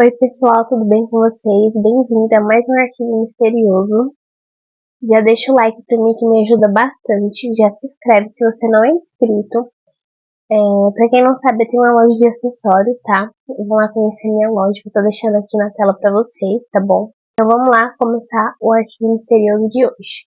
Oi pessoal, tudo bem com vocês? Bem-vindo a mais um arquivo misterioso. Já deixa o like pra mim que me ajuda bastante. Já se inscreve se você não é inscrito. Pra quem não sabe, eu tenho uma loja de acessórios, tá? Vão lá conhecer minha loja, que eu tô deixando aqui na tela pra vocês, tá bom? Então vamos lá começar o arquivo misterioso de hoje.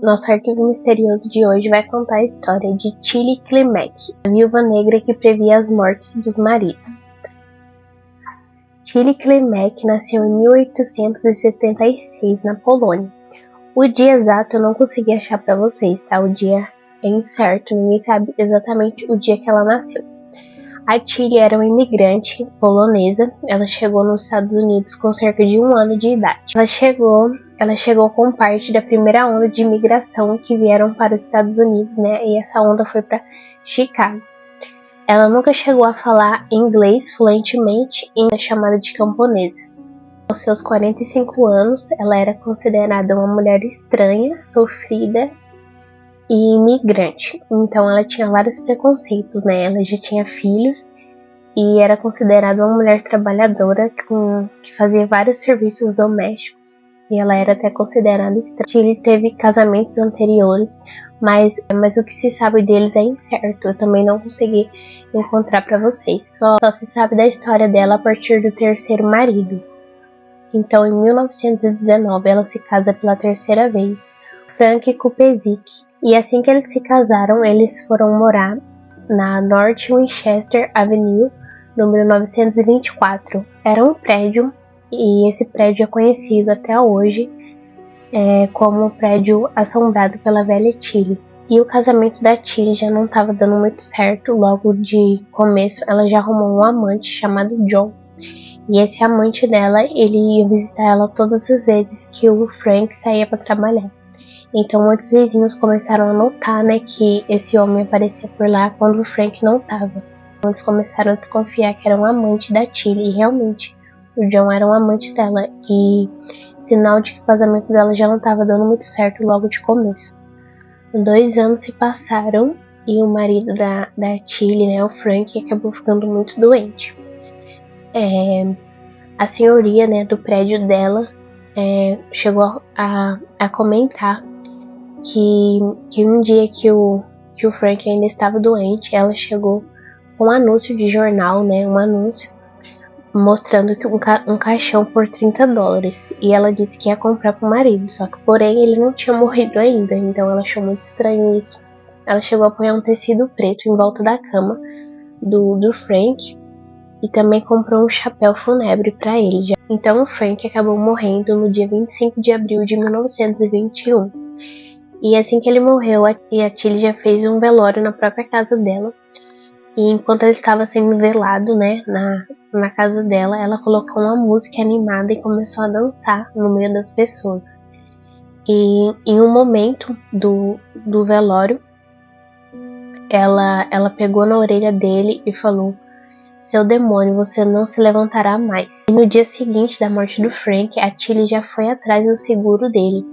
Nosso arquivo misterioso de hoje vai contar a história de Tilly Klimek, a viúva negra que previa as mortes dos maridos. Tilly Klimek nasceu em 1876 na Polônia. O dia exato eu não consegui achar para vocês, tá? O dia é incerto, ninguém sabe exatamente o dia que ela nasceu. A Tilly era uma imigrante polonesa. Ela chegou nos Estados Unidos com cerca de 1 ano de idade. Ela chegou com parte da primeira onda de imigração que vieram para os Estados Unidos, né? E essa onda foi para Chicago. Ela nunca chegou a falar inglês fluentemente e é chamada de camponesa. Aos seus 45 anos, ela era considerada uma mulher estranha, sofrida e imigrante. Então ela tinha vários preconceitos, né? Ela já tinha filhos e era considerada uma mulher trabalhadora que fazia vários serviços domésticos. E ela era até considerada estranha. Ele teve casamentos anteriores, mas o que se sabe deles é incerto. Eu também não consegui encontrar para vocês. Só se sabe da história dela a partir do terceiro marido. Então, em 1919, ela se casa pela terceira vez, Frank Kupczyk. E assim que eles se casaram, eles foram morar na North Winchester Avenue, número 924. Era um prédio, e esse prédio é conhecido até hoje como o prédio assombrado pela velha Tilly. E o casamento da Tilly já não estava dando muito certo. Logo de começo, ela já arrumou um amante chamado John. E esse amante dela, ele ia visitar ela todas as vezes que o Frank saía para trabalhar. Então muitos vizinhos começaram a notar, né, que esse homem aparecia por lá quando o Frank não estava. Eles começaram a desconfiar que era um amante da Tilly, e realmente o John era um amante dela, e sinal de que o casamento dela já não estava dando muito certo logo de começo. 2 anos se passaram e o marido da Tilly, né, o Frank, acabou ficando muito doente. A senhoria, né, do prédio dela chegou a comentar que um dia que o Frank ainda estava doente, ela chegou com um anúncio de jornal, né, um anúncio mostrando que um caixão por $30, e ela disse que ia comprar para o marido, só que porém ele não tinha morrido ainda, então ela achou muito estranho isso. Ela chegou a pôr um tecido preto em volta da cama do Frank e também comprou um chapéu fúnebre para ele. Então o Frank acabou morrendo no dia 25 de abril de 1921. E assim que ele morreu, a Tilly já fez um velório na própria casa dela. E enquanto ele estava sendo velado, né, na casa dela, ela colocou uma música animada e começou a dançar no meio das pessoas. E em um momento do velório, ela pegou na orelha dele e falou: "Seu demônio, você não se levantará mais." E no dia seguinte da morte do Frank, a Tilly já foi atrás do seguro dele.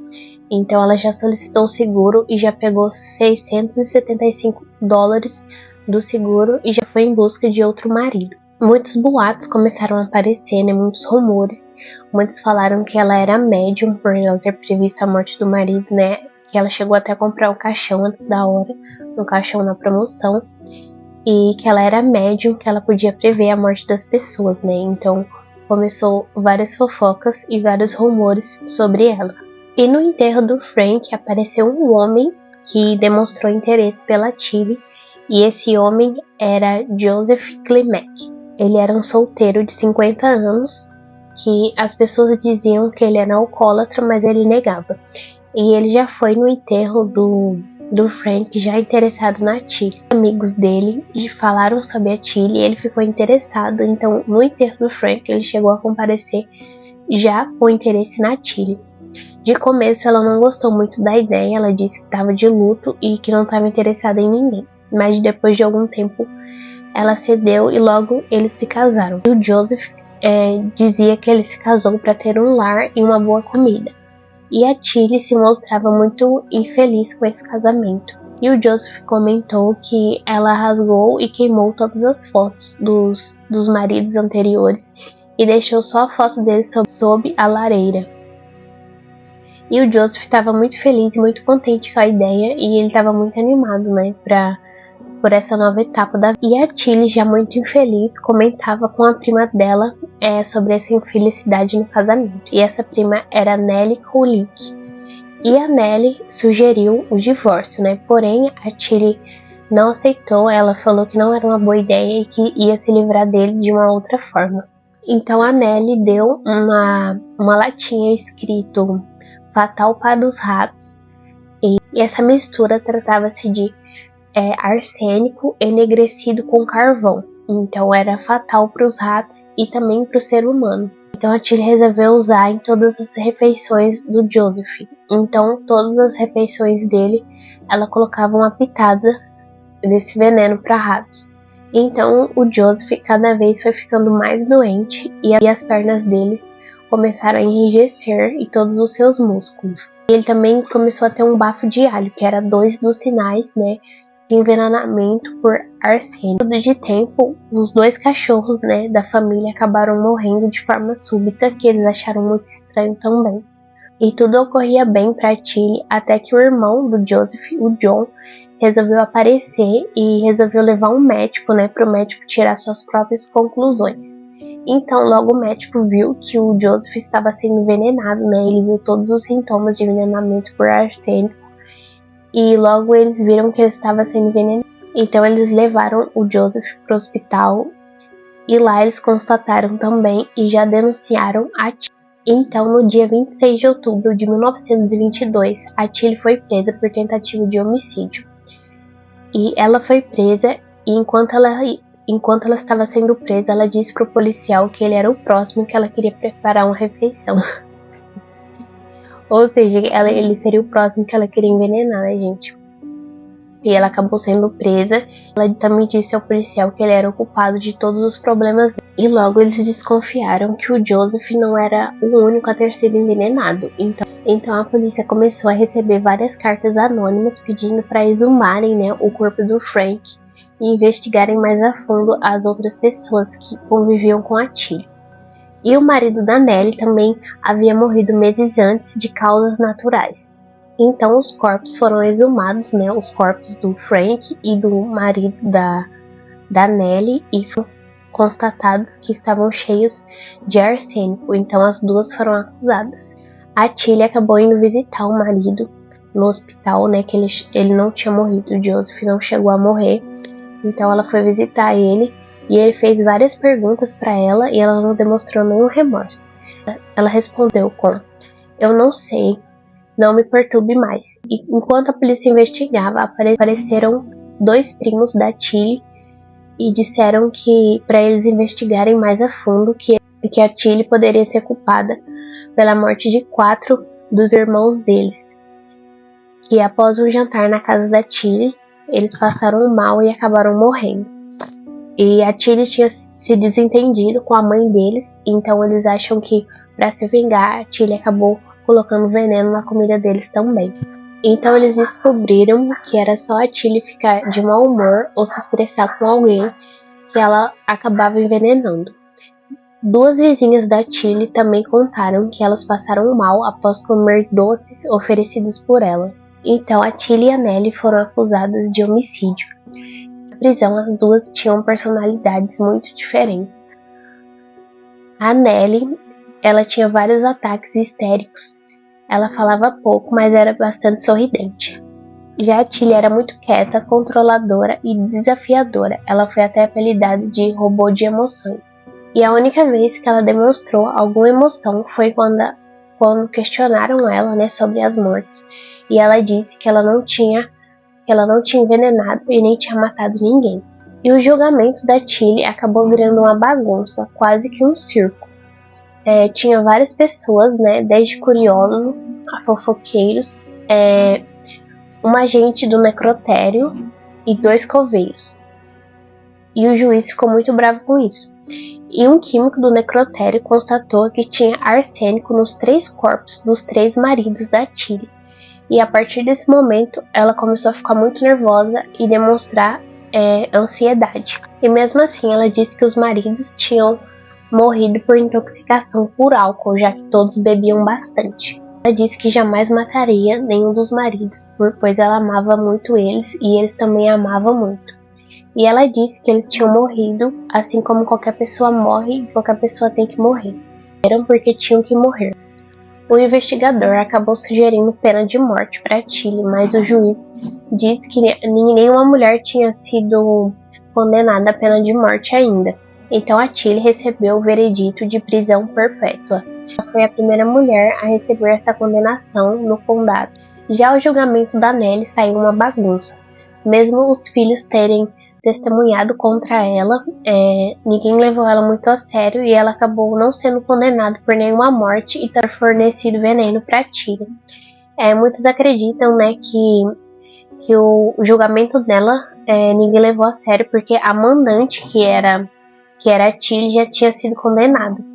Então ela já solicitou o seguro e já pegou $675 do seguro e já foi em busca de outro marido. Muitos boatos começaram a aparecer, né, muitos rumores. Muitos falaram que ela era médium por ela ter previsto a morte do marido, né, que ela chegou até a comprar um caixão antes da hora, um caixão na promoção, e que ela era médium, que ela podia prever a morte das pessoas, né. Então começou várias fofocas e vários rumores sobre ela. E no enterro do Frank apareceu um homem que demonstrou interesse pela Tilly, e esse homem era Joseph Klimek. Ele era um solteiro de 50 anos, que as pessoas diziam que ele era alcoólatra, mas ele negava. E ele já foi no enterro do Frank, já interessado na Tilly. Amigos dele falaram sobre a Tilly e ele ficou interessado. Então, no enterro do Frank, ele chegou a comparecer já com interesse na Tilly. De começo, ela não gostou muito da ideia. Ela disse que estava de luto e que não estava interessada em ninguém. Mas depois de algum tempo, ela cedeu e logo eles se casaram. E o Joseph dizia que ele se casou para ter um lar e uma boa comida. E a Tilly se mostrava muito infeliz com esse casamento. E o Joseph comentou que ela rasgou e queimou todas as fotos dos maridos anteriores e deixou só a foto dele sob a lareira. E o Joseph estava muito feliz e muito contente com a ideia, e ele estava muito animado, né, por essa nova etapa da vida. E a Tilly, já muito infeliz, comentava com a prima dela sobre essa infelicidade no casamento. E essa prima era Nellie Kulick. E a Nellie sugeriu o divórcio, né? Porém, a Tilly não aceitou. Ela falou que não era uma boa ideia e que ia se livrar dele de uma outra forma. Então a Nellie deu uma latinha escrito Fatal para os Ratos. E essa mistura tratava-se de arsênico enegrecido com carvão. Então era fatal para os ratos e também para o ser humano. Então a Tilly resolveu usar em todas as refeições do Joseph. Então todas as refeições dele, ela colocava uma pitada desse veneno para ratos. Então o Joseph cada vez foi ficando mais doente e as pernas dele começaram a enrijecer e todos os seus músculos. E ele também começou a ter um bafo de alho, que era 2 dos sinais, né, de envenenamento por arsênico. De tempo, os 2 cachorros, né, da família acabaram morrendo de forma súbita, que eles acharam muito estranho também. E tudo ocorria bem para Tilly, até que o irmão do Joseph, o John, resolveu aparecer e resolveu levar um médico, né, para o médico tirar suas próprias conclusões. Então logo o médico viu que o Joseph estava sendo envenenado, né, ele viu todos os sintomas de envenenamento por arsênico. E logo eles viram que ele estava sendo envenenado. Então eles levaram o Joseph para o hospital e lá eles constataram também e já denunciaram a Tilly. Então no dia 26 de outubro de 1922, a Tilly foi presa por tentativa de homicídio. E ela foi presa e enquanto ela estava sendo presa, ela disse para o policial que ele era o próximo, que ela queria preparar uma refeição. Ou seja, ele seria o próximo que ela queria envenenar, né, gente? E ela acabou sendo presa. Ela também disse ao policial que ele era o culpado de todos os problemas dele. E logo eles desconfiaram que o Joseph não era o único a ter sido envenenado. Então a polícia começou a receber várias cartas anônimas pedindo para exumarem, né, o corpo do Frank e investigarem mais a fundo as outras pessoas que conviviam com a Tilly. E o marido da Nellie também havia morrido meses antes de causas naturais. Então os corpos foram exumados, né, os corpos do Frank e do marido da Nellie, e foram constatados que estavam cheios de arsênico. Então as duas foram acusadas. A Tilly acabou indo visitar o marido no hospital, né, que ele não tinha morrido, o Joseph não chegou a morrer. Então ela foi visitar ele e ele fez várias perguntas para ela e ela não demonstrou nenhum remorso. Ela respondeu com: "Eu não sei, não me perturbe mais." E enquanto a polícia investigava, apareceram 2 primos da Tilly e disseram que para eles investigarem mais a fundo que a Tilly poderia ser culpada pela morte de 4 dos irmãos deles. Que após um jantar na casa da Tilly, eles passaram mal e acabaram morrendo. E a Tilly tinha se desentendido com a mãe deles, então eles acham que para se vingar, a Tilly acabou colocando veneno na comida deles também. Então eles descobriram que era só a Tilly ficar de mau humor ou se estressar com alguém que ela acabava envenenando. 2 vizinhas da Tilly também contaram que elas passaram mal após comer doces oferecidos por ela. Então a Tilly e a Nellie foram acusadas de homicídio. Na prisão, as duas tinham personalidades muito diferentes. A Nellie, ela tinha vários ataques histéricos. Ela falava pouco, mas era bastante sorridente. Já a Tilly era muito quieta, controladora e desafiadora. Ela foi até apelidada de robô de emoções. E a única vez que ela demonstrou alguma emoção foi quando questionaram ela, né, sobre as mortes. E ela disse que ela não tinha envenenado e nem tinha matado ninguém. E o julgamento da Tilly acabou virando uma bagunça, quase que um circo. Tinha várias pessoas, né, desde curiosos a fofoqueiros, um agente do necrotério e 2 coveiros. E o juiz ficou muito bravo com isso. E um químico do necrotério constatou que tinha arsênico nos 3 corpos dos 3 maridos da Tilly. E a partir desse momento, ela começou a ficar muito nervosa e demonstrar ansiedade. E mesmo assim, ela disse que os maridos tinham morrido por intoxicação por álcool, já que todos bebiam bastante. Ela disse que jamais mataria nenhum dos maridos, pois ela amava muito eles e eles também a amavam muito. E ela disse que eles tinham morrido, assim como qualquer pessoa morre e qualquer pessoa tem que morrer. Eram porque tinham que morrer. O investigador acabou sugerindo pena de morte para Tilly, mas o juiz disse que nenhuma mulher tinha sido condenada à pena de morte ainda. Então a Tilly recebeu o veredito de prisão perpétua. Ela foi a primeira mulher a receber essa condenação no condado. Já o julgamento da Nellie saiu uma bagunça. Mesmo os filhos terem testemunhado contra ela, ninguém levou ela muito a sério e ela acabou não sendo condenada por nenhuma morte e ter fornecido veneno para Tilly. Muitos acreditam, né, que o julgamento dela ninguém levou a sério porque a mandante, que era a Tilly, já tinha sido condenada.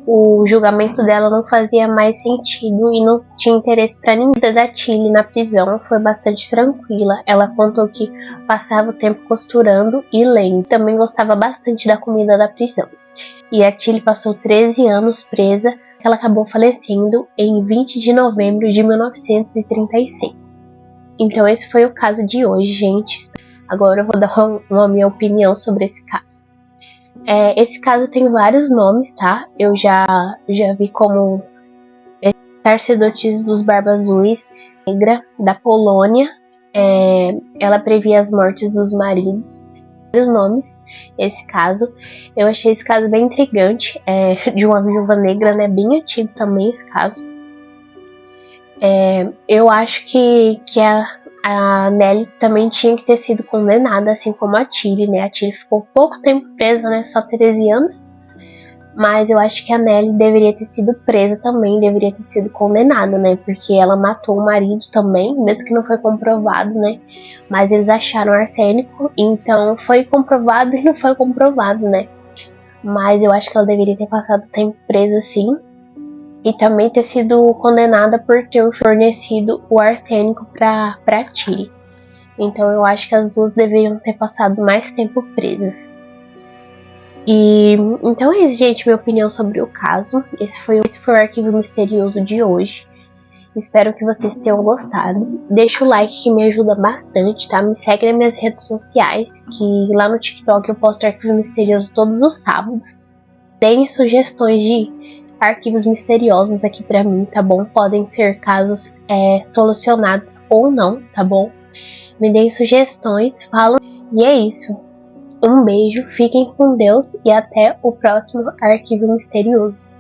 O julgamento dela não fazia mais sentido e não tinha interesse para ninguém. A vida da Tilly na prisão foi bastante tranquila. Ela contou que passava o tempo costurando e lendo. Também gostava bastante da comida da prisão. E a Tilly passou 13 anos presa. Ela acabou falecendo em 20 de novembro de 1936. Então esse foi o caso de hoje, gente. Agora eu vou dar uma minha opinião sobre esse caso. Esse caso tem vários nomes, tá? Eu já vi como Sacerdotes dos Barbas Azuis, Negra, da Polônia. Ela previa as mortes dos maridos. Vários nomes, esse caso. Eu achei esse caso bem intrigante, de uma viúva negra, né? Bem antigo também esse caso. Eu acho que a Nellie também tinha que ter sido condenada, assim como a Tilly, né? A Tilly ficou pouco tempo presa, né? Só 13 anos. Mas eu acho que a Nellie deveria ter sido presa também, deveria ter sido condenada, né? Porque ela matou o marido também, mesmo que não foi comprovado, né? Mas eles acharam arsênico, então foi comprovado e não foi comprovado, né? Mas eu acho que ela deveria ter passado o tempo presa, sim. E também ter sido condenada por ter fornecido o arsênico para Tilly. Então eu acho que as duas deveriam ter passado mais tempo presas. E então é isso, gente, minha opinião sobre o caso. Esse foi o arquivo misterioso de hoje. Espero que vocês tenham gostado. Deixa o like que me ajuda bastante, tá? Me segue nas minhas redes sociais, que lá no TikTok eu posto arquivo misterioso todos os sábados. Deem sugestões de arquivos misteriosos aqui pra mim, tá bom? Podem ser casos solucionados ou não, tá bom? Me deem sugestões, falam. E é isso. Um beijo, fiquem com Deus e até o próximo arquivo misterioso.